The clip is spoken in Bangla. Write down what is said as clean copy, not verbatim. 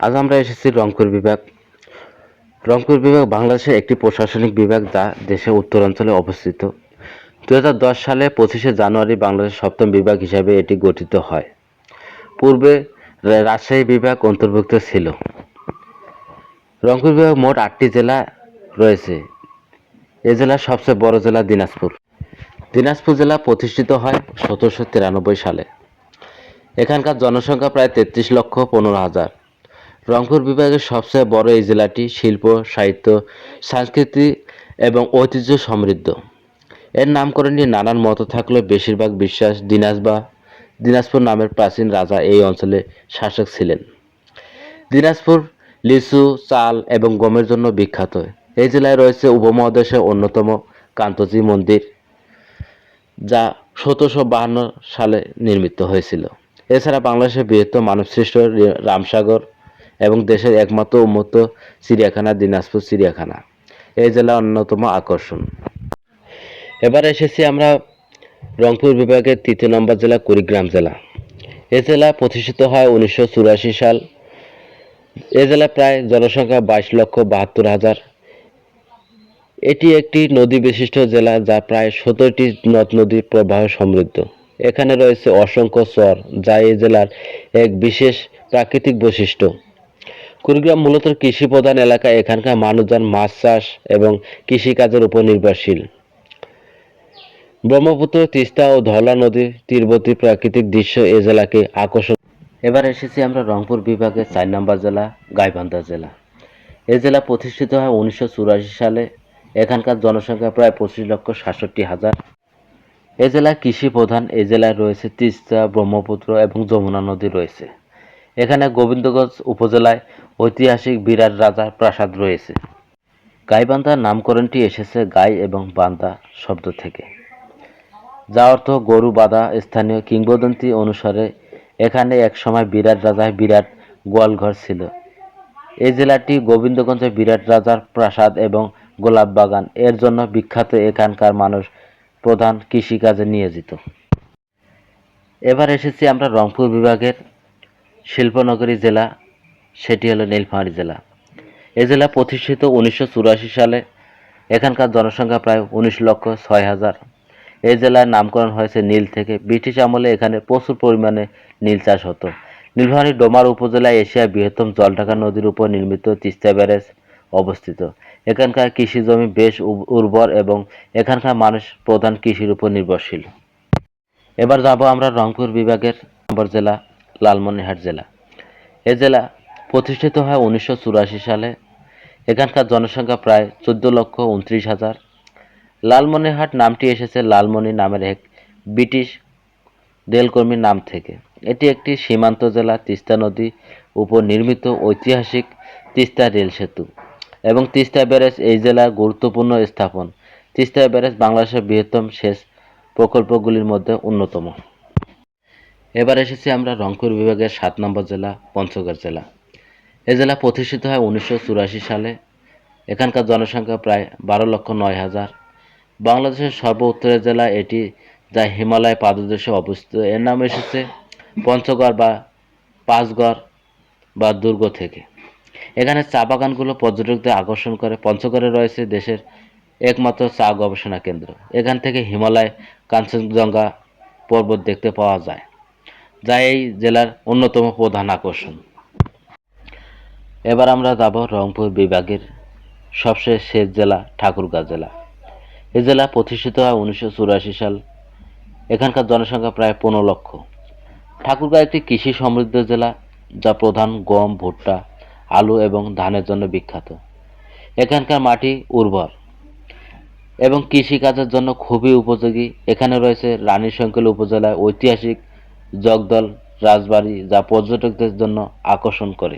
আজ আমরা এসেছি রংপুর বিভাগ। রংপুর বিভাগ বাংলাদেশের একটি প্রশাসনিক বিভাগ যা দেশের উত্তরাঞ্চলে অবস্থিত। 2010 সালে 25শে জানুয়ারি বাংলাদেশের সপ্তম বিভাগ হিসাবে এটি গঠিত হয়। পূর্বে রাজশাহী বিভাগ অন্তর্ভুক্ত ছিল। রংপুর বিভাগ মোট 8টি জেলা রয়েছে। এ জেলার সবচেয়ে বড় জেলা দিনাজপুর। দিনাজপুর জেলা প্রতিষ্ঠিত হয় 1793 সালে। এখানকার জনসংখ্যা প্রায় 33,15,000। রংপুর বিভাগের সবচেয়ে বড় এই জেলাটি শিল্প, সাহিত্য, সংস্কৃতি এবং ঐতিহ্য সমৃদ্ধ। এর নামকরণ নিয়ে নানান মত থাকলেও বেশিরভাগ বিশ্বাস দিনাজপুর নামের প্রাচীন রাজা এই অঞ্চলে শাসক ছিলেন। দিনাজপুর লিচু, চাল এবং গমের জন্য বিখ্যাত। এই জেলায় রয়েছে উপমহাদেশের অন্যতম কান্তজি মন্দির, যা 1752 সালে নির্মিত হয়েছিল। এছাড়া বাংলাদেশের বৃহত্তম মানবসৃষ্ট রামসাগর এবং দেশের একমাত্র উন্মুক্ত চিড়িয়াখানা দিনাজপুর চিড়িয়াখানা এই জেলার অন্যতম আকর্ষণ। এবার এসেছি আমরা রংপুর বিভাগের 3 নম্বর জেলা কুড়িগ্রাম জেলা। এ জেলা প্রতিষ্ঠিত হয় 1984 সাল। এ জেলা প্রায় জনসংখ্যা 22,72,000। এটি একটি নদী বিশিষ্ট জেলা যা প্রায় 17টি নদ নদীর প্রবাহ সমৃদ্ধ। এখানে রয়েছে অসংখ্য চর যা এই জেলার এক বিশেষ প্রাকৃতিক বৈশিষ্ট্য। কুড়িগ্রাম মূলত কৃষি প্রধান এলাকা। এখানকার মানুষজন মাছ চাষ এবং কৃষিকাজের উপর নির্ভরশীল। ব্রহ্মপুত্র, তিস্তা ও ধলা নদীর তীরবর্তী প্রাকৃতিক দৃশ্য এ জেলাকে আকর্ষণ। এবার এসেছি আমরা রংপুর বিভাগের 4 নম্বর জেলা গাইবান্ধা জেলা। এ জেলা প্রতিষ্ঠিত হয় 1984 সালে। এখানকার জনসংখ্যা প্রায় 25,67,000। এ জেলা কৃষি প্রধান। এ জেলায় রয়েছে তিস্তা, ব্রহ্মপুত্র এবং যমুনা নদী রয়েছে। এখানে গোবিন্দগঞ্জ উপজেলায় ঐতিহাসিক বিরাট রাজার প্রাসাদ রয়েছে। গাইবান্ধার নামকরণটি এসেছে গাই এবং বান্দা শব্দ থেকে, যা অর্থ গরু বাঁধা। স্থানীয় কিংবদন্তি অনুসারে এখানে একসময় বিরাট রাজার বিরাট গোয়ালঘর ছিল। এই জেলাটি গোবিন্দগঞ্জের বিরাট রাজার প্রাসাদ এবং গোলাপ বাগান এর জন্য বিখ্যাত। এখানকার মানুষ প্রধান কৃষিকাজে নিয়োজিত। এবার এসেছি আমরা রংপুর বিভাগের শিল্পনগরী জেলা, সেটি হলো নীলফামারী জেলা। এ জেলা প্রতিষ্ঠিত 1984 সালে। এখানকার জনসংখ্যা প্রায় 19,06,000। এই জেলার নামকরণ হয়েছে নীল থেকে। ব্রিটিশ আমলে এখানে প্রচুর পরিমাণে নীল চাষ হতো। নীলফামারী ডোমার উপজেলায় এশিয়ার বৃহত্তম জলঢাকা নদীর উপর নির্মিত তিস্তা ব্যারেজ অবস্থিত। এখানকার কৃষি জমি বেশ উর্বর এবং এখানকার মানুষ প্রধান কৃষির উপর নির্ভরশীল। এবার যাব আমরা রংপুর বিভাগের নম্বর জেলা লালমনিরহাট জেলা। এ জেলা প্রতিষ্ঠিত হয় 1984 সালে। এখানকার জনসংখ্যা প্রায় 14,29,000। লালমনিরহাট নামটি এসেছে লালমনি নামের এক ব্রিটিশ রেলকর্মীর নাম থেকে। এটি একটি সীমান্ত জেলা। তিস্তা নদী উপর নির্মিত ঐতিহাসিক তিস্তা রেল সেতু এবং তিস্তা ব্যারেজ এই জেলার গুরুত্বপূর্ণ স্থাপন। তিস্তা ব্যারেজ বাংলাদেশের বৃহত্তম সেচ প্রকল্পগুলির মধ্যে অন্যতম। এবার এসেছি আমরা রংপুর বিভাগের 7 নম্বর জেলা পঞ্চগড় জেলা। এ জেলা প্রতিষ্ঠিত হয় 1984 সালে। এখানকার জনসংখ্যা প্রায় 12,09,000। বাংলাদেশের সর্ব উত্তরের জেলা এটি, যা হিমালয় পাদদেশে অবস্থিত। এর নাম এসেছে পঞ্চগড় বা পাঁচগড় বা দুর্গ থেকে। এখানে চা বাগানগুলো পর্যটকদের আকর্ষণ করে। পঞ্চগড়ে রয়েছে দেশের একমাত্র চা গবেষণা কেন্দ্র। এখান থেকে হিমালয় কাঞ্চনজঙ্ঘা পর্বত দেখতে পাওয়া যায়, যা এই জেলার অন্যতম প্রধান আকর্ষণ। এবার আমরা যাব রংপুর বিভাগের সবশেষ জেলা ঠাকুরগাঁও জেলা। এই জেলা প্রতিষ্ঠিত হয় 1984 সাল। এখানকার জনসংখ্যা প্রায় 15 লক্ষ। ঠাকুরগাঁও একটি কৃষি সমৃদ্ধ জেলা, যা প্রধান গম, ভুট্টা, আলু এবং ধানের জন্য বিখ্যাত। এখানকার মাটি উর্বর এবং কৃষিকাজের জন্য খুবই উপযোগী। এখানে রয়েছে রানীশঙ্কল উপজেলায় ঐতিহাসিক জগদল রাজবাড়ি, যা পর্যটকদের জন্য আকর্ষণ করে।